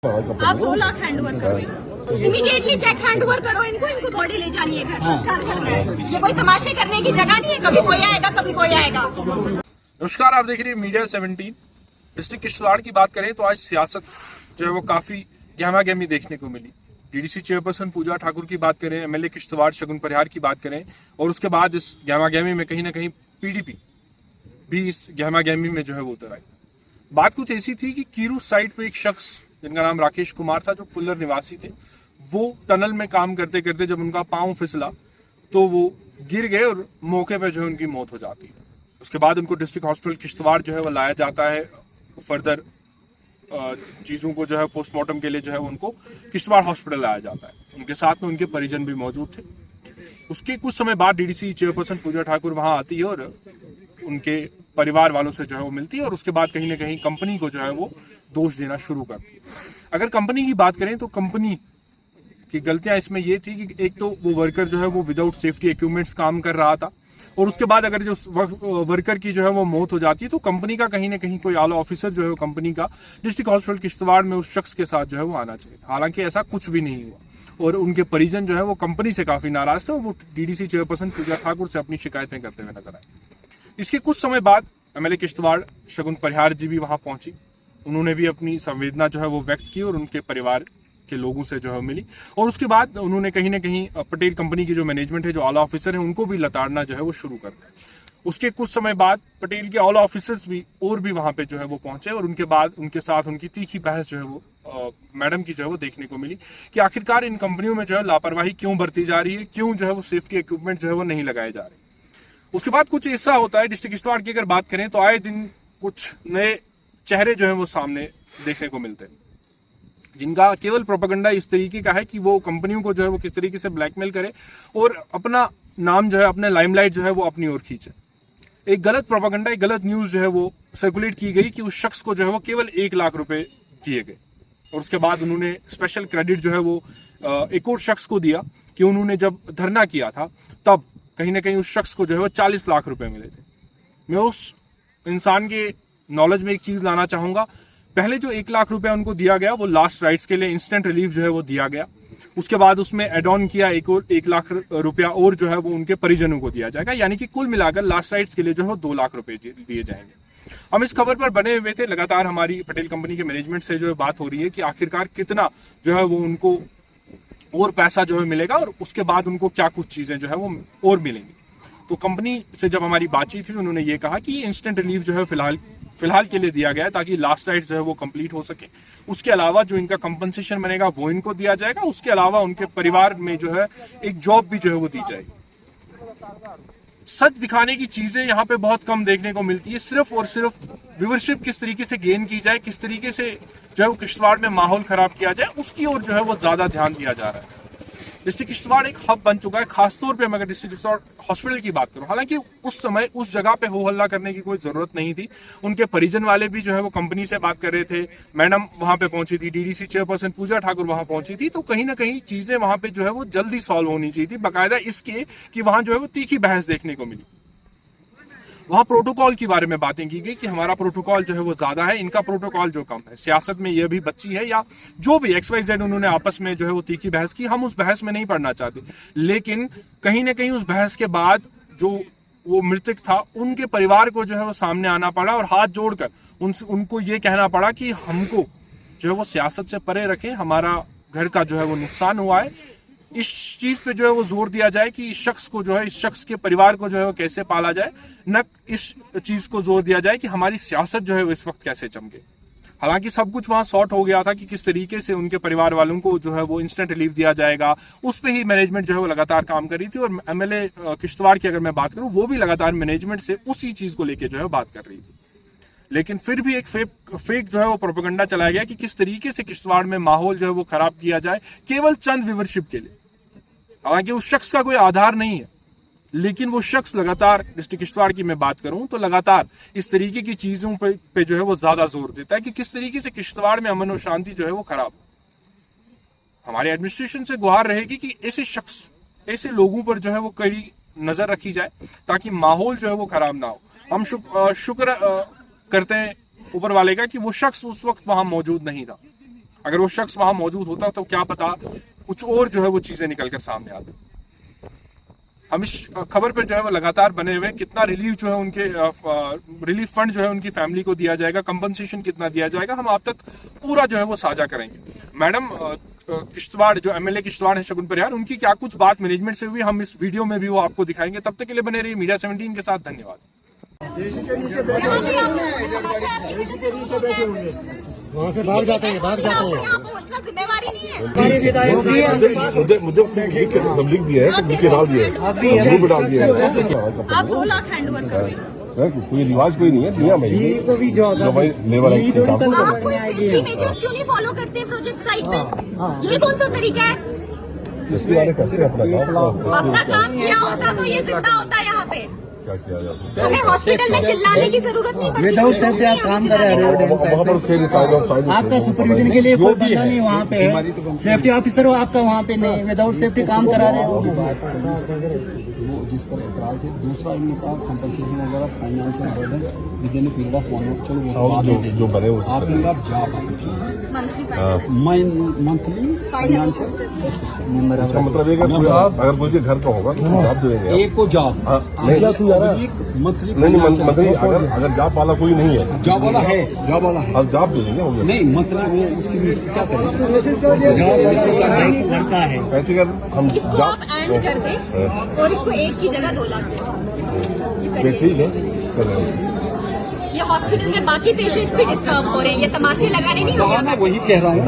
आप 2 lakh hand over करो, immediately check hand over करो इनको बॉडी ले जानी है घर, संस्कार करना है। ये कोई तमाशे करने की जगह नहीं है, कभी कोई आएगा कभी कोई आएगा। नमस्कार, आप देख रहे हैं मीडिया 17। डिस्ट्रिक्ट किश्तवाड़ की बात करें तो आज सियासत जो है वो काफी गहमा गहमी देखने को मिली। डीडीसी चेयरपर्सन पूजा ठाकुर की बात करें, एमएलए किश्तवाड़ शगुन परिहार की बात करें, और उसके बाद इस गहमा गहमी में कहीं ना कहीं पीडीपी भी इस गहमा गहमी में जो है वो उतर आई। बात कुछ ऐसी थी कि कीरू साइड पे एक शख्स जिनका नाम राकेश कुमार था, जो कुल्लर निवासी थे, वो टनल में काम करते करते जब उनका पांव फिसला तो वो गिर गए और मौके पे जो है उनकी मौत हो जाती है। उसके बाद उनको डिस्ट्रिक्ट हॉस्पिटल किश्तवाड़ जो है वो लाया जाता है। फर्दर चीज़ों को जो है पोस्टमार्टम के लिए जो है उनको किश्तवाड़ हॉस्पिटल लाया जाता है। उनके साथ में उनके परिजन भी मौजूद थे। उसके कुछ समय बाद डीडीसी चेयरपर्सन पूजा ठाकुर वहां आती है और उनके परिवार वालों से जो है वो मिलती है, और उसके बाद कहीं ना कहीं कंपनी को जो है वो दोष देना शुरू करती है। अगर कंपनी की बात करें तो कंपनी की गलतियां इसमें ये थी कि एक तो वो वर्कर जो है वो विदाउट सेफ्टी इक्विपमेंट्स काम कर रहा था, और उसके बाद अगर जो वर्कर की जो है वो मौत हो जाती है तो कंपनी का कहीं ना कहीं कोई आला ऑफिसर जो है वो कंपनी का डिस्ट्रिक्ट हॉस्पिटल किश्तवाड़ में उस शख्स के साथ जो है वो आना चाहिए। हालांकि ऐसा कुछ भी नहीं हुआ और उनके परिजन जो है वो कंपनी से काफी नाराज थे और वो डीडीसी चेयरपर्सन पूजा ठाकुर से अपनी शिकायतें करते हुए नजर आए। इसके कुछ समय बाद एमएलए किश्तवाड़ शगुन परिहार जी भी वहां पहुंची। उन्होंने भी अपनी संवेदना जो है वो व्यक्त की और उनके परिवार के लोगों से जो है मिली, और उसके बाद उन्होंने कहीं ना कहीं पटेल कंपनी की जो मैनेजमेंट है, जो आला ऑफिसर है, उनको भी लताड़ना जो है वो शुरू कर दिया। उसके कुछ समय बाद पटेल के आला ऑफिसर्स भी और भी वहां पे जो है वो पहुंचे, और उनके बाद उनके साथ उनकी तीखी बहस जो है वो मैडम की जो है वो देखने को मिली कि आखिरकार इन कंपनियों में जो है लापरवाही क्यों बरती जा रही है, क्यों जो है वो सेफ्टी इक्विपमेंट जो है वो नहीं लगाए जा रहे। उसके बाद कुछ ऐसा होता है डिस्ट्रिक्ट किश्तवाड़ की अगर बात करें तो आए दिन कुछ नए चेहरे जो है वो सामने देखने को मिलते हैं, जिनका केवल प्रोपेगेंडा इस तरीके का है कि वो कंपनियों को जो है वो किस तरीके से ब्लैकमेल करे और अपना नाम जो है, अपने लाइमलाइट जो है वो अपनी ओर खींचे। एक गलत प्रोपेगेंडा, एक गलत न्यूज जो है वो सर्कुलेट की गई कि उस शख्स को जो है वो केवल 1 लाख रुपए दिए गए, और उसके बाद उन्होंने स्पेशल क्रेडिट जो है वो एक और शख्स को दिया कि उन्होंने जब धरना किया था तब कहीं ना कहीं उस शख्स को जो है वो 40 लाख रुपए मिले थे। मैं उस इंसान के नॉलेज में एक चीज लाना चाहूंगा। पहले जो 1 लाख रुपया उनको दिया गया वो लास्ट राइट्स के लिए इंस्टेंट रिलीफ जो है वो दिया गया। उसके बाद उसमें एड ऑन किया एक और 1 लाख रुपया और जो है वो उनके परिजनों को दिया जाएगा, यानी कि कुल मिलाकर लास्ट राइट्स के लिए जो है 2 लाख रुपए दिए जाएंगे। हम इस खबर पर बने हुए थे, लगातार हमारी पटेल कंपनी के मैनेजमेंट से जो है बात हो रही है कि आखिरकार कितना जो है वो उनको और पैसा जो है मिलेगा, और उसके बाद उनको क्या कुछ चीजें जो है वो और मिलेंगी। तो कंपनी से जब हमारी बातचीत हुई, उन्होंने ये कहा कि इंस्टेंट रिलीफ जो है फिलहाल के लिए दिया गया है ताकि लास्ट राइट जो है वो कंप्लीट हो सके। उसके अलावा जो इनका कंपनसेशन बनेगा वो इनको दिया जाएगा। उसके अलावा उनके परिवार में जो है एक जॉब भी जो है वो दी जाएगी। सच दिखाने की चीजें यहाँ पे बहुत कम देखने को मिलती है। सिर्फ और सिर्फ व्यूअरशिप किस तरीके से गेन की जाए, किस तरीके से जो है वो किश्तवाड़ में माहौल खराब किया जाए, उसकी ओर जो है वो ज्यादा ध्यान दिया जा रहा है। डिस्ट्रिक्ट किश्तवाड़ एक हब बन चुका है, खासतौर पे मैं अगर डिस्ट्रिक्ट किश्तवाड़ हॉस्पिटल की बात करूं। हालांकि उस समय उस जगह पे हो हल्ला करने की कोई जरूरत नहीं थी। उनके परिजन वाले भी जो है वो कंपनी से बात कर रहे थे, मैडम वहां पे पहुंची थी, डीडीसी चेयरपर्सन पूजा ठाकुर वहां पहुंची थी, तो कहीं ना कहीं चीजें वहां पे जो है वो जल्दी सॉल्व होनी चाहिए थी, बाकायदा इसके कि वहां जो है वो तीखी बहस देखने को मिली। वहां प्रोटोकॉल के बारे में बातें की गई कि हमारा प्रोटोकॉल जो है वो ज्यादा है, इनका प्रोटोकॉल जो कम है। सियासत में यह भी बच्ची है या जो भी XYZ उन्होंने आपस में जो है वो तीखी बहस की। हम उस बहस में नहीं पढ़ना चाहते, लेकिन कहीं ना कहीं उस बहस के बाद जो वो मृतक था उनके परिवार को जो है वो सामने आना पड़ा और हाथ जोड़कर उनको ये कहना पड़ा कि हमको जो है वो सियासत से परे रखें, हमारा घर का जो है वो नुकसान हुआ है। इस चीज पे जो है वो जोर दिया जाए कि इस शख्स को जो है, इस शख्स के परिवार को जो है वो कैसे पाला जाए, न इस चीज को जोर दिया जाए कि हमारी सियासत जो है वो इस वक्त कैसे चमके। हालांकि सब कुछ वहां सॉर्ट हो गया था कि किस तरीके से उनके परिवार वालों को जो है वो इंस्टेंट रिलीफ दिया जाएगा, उस पे ही मैनेजमेंट जो है वो लगातार काम कर रही थी। और एमएलए किश्तवाड़ की अगर मैं बात करूं, वो भी लगातार मैनेजमेंट से उसी चीज को लेकर जो है बात कर रही थी। लेकिन फिर भी एक फेक जो है वो प्रोपेगेंडा चलाया गया कि किस तरीके से किश्तवाड़ में माहौल जो है वो खराब किया जाए केवल चंद व्यूअरशिप के लिए। हालांकि उस शख्स का कोई आधार नहीं है, लेकिन वो शख्स लगातार, डिस्ट्रिक्ट किश्तवाड़ की मैं बात करूं तो लगातार इस तरीके की चीजों पे जो है वो ज्यादा जोर देता है कि किस तरीके से किश्तवाड़ में अमन और शांति जो है वो खराब हो। हमारी एडमिनिस्ट्रेशन से गुहार रहेगी कि ऐसे शख्स, ऐसे लोगों पर जो है वो कड़ी नजर रखी जाए ताकि माहौल जो है वो खराब ना हो। हम शुक्र करते हैं ऊपर वाले का कि वो शख्स उस वक्त वहां मौजूद नहीं था। अगर वो शख्स वहां मौजूद होता तो क्या पता कुछ और जो है वो चीजें निकलकर सामने आती। हम इस खबर पर जो है वो लगातार बने हुए, कितना रिलीफ जो है उनके रिलीफ फंड जो है उनकी फैमिली को दिया जाएगा, कंपनसेशन कितना दिया जाएगा, हम आप तक पूरा जो है वो साझा करेंगे। मैडम किश्तवाड़ जो एमएलए किश्तवाड़ है शगुन परिहार, उनकी क्या कुछ बात मैनेजमेंट से हुई, हम इस वीडियो में भी वो आपको दिखाएंगे। तब तक के लिए बने रहिए मीडिया 17 के साथ। धन्यवाद। वहाँ से भाग जाते हैं यहाँ पहुँचना जिम्मेवारी नहीं है। मुद्दे लिख दिया है, लिख के डाल दिया है, डाल दिया है। आप 2 लाख हैंड ओवर कर रहे हैं। कोई रिवाज कोई नहीं है दुनिया में, लेबर एक्ट के हिसाब आप कोई सेफ्टी मेजर्स क्यों नहीं फॉलो करते प्रोजेक्ट साइट पे? ये कौन सा तरीका है? इसके बारे करते हैं अपना काम किया होता तो ये जिंदा होता यहाँ पे। क्या किया जाता हमें हॉस्पिटल में चिल्लाने की जरूरत नहीं पड़ती। विदाउट सेफ्टी आप काम कर रहे हो, आपका सुपरविजन के लिए कोई बंदा नहीं वहाँ पे है, सेफ्टी ऑफिसर हो आपका वहाँ पे नहीं, विदाउट सेफ्टी काम करा रहे हो। जिस पर एतराज है, दूसरा इनने कहा कंपनसेशन वगैरह financial burden with in period of 1 year. चलो जो बने आप इनका जॉब मंथली फाइनेंशियल असिस्टेंट, इसका मतलब ये कि आप अगर कोई के घर का होगा तो जॉब देंगे एक को जॉब मंथली मंथली। अगर जॉब वाला कोई नहीं है, जॉब वाला है, जॉब वाला है, अब जॉब दे देंगे हो गया। नहीं मंथली वो उसकी बेसिस क्या करेंगे? लड़का है ऐसे कर हम इसको आप एंड कर दे और इसको 1 की जगह 2 लाख दे। ठीक है कर लेंगे। ये हॉस्पिटल में बाकी पेशेंट्स भी डिस्टर्ब हो रहे हैं, ये तमाशे लगाने नहीं हो रहे। मैं वही कह रहा हूँ।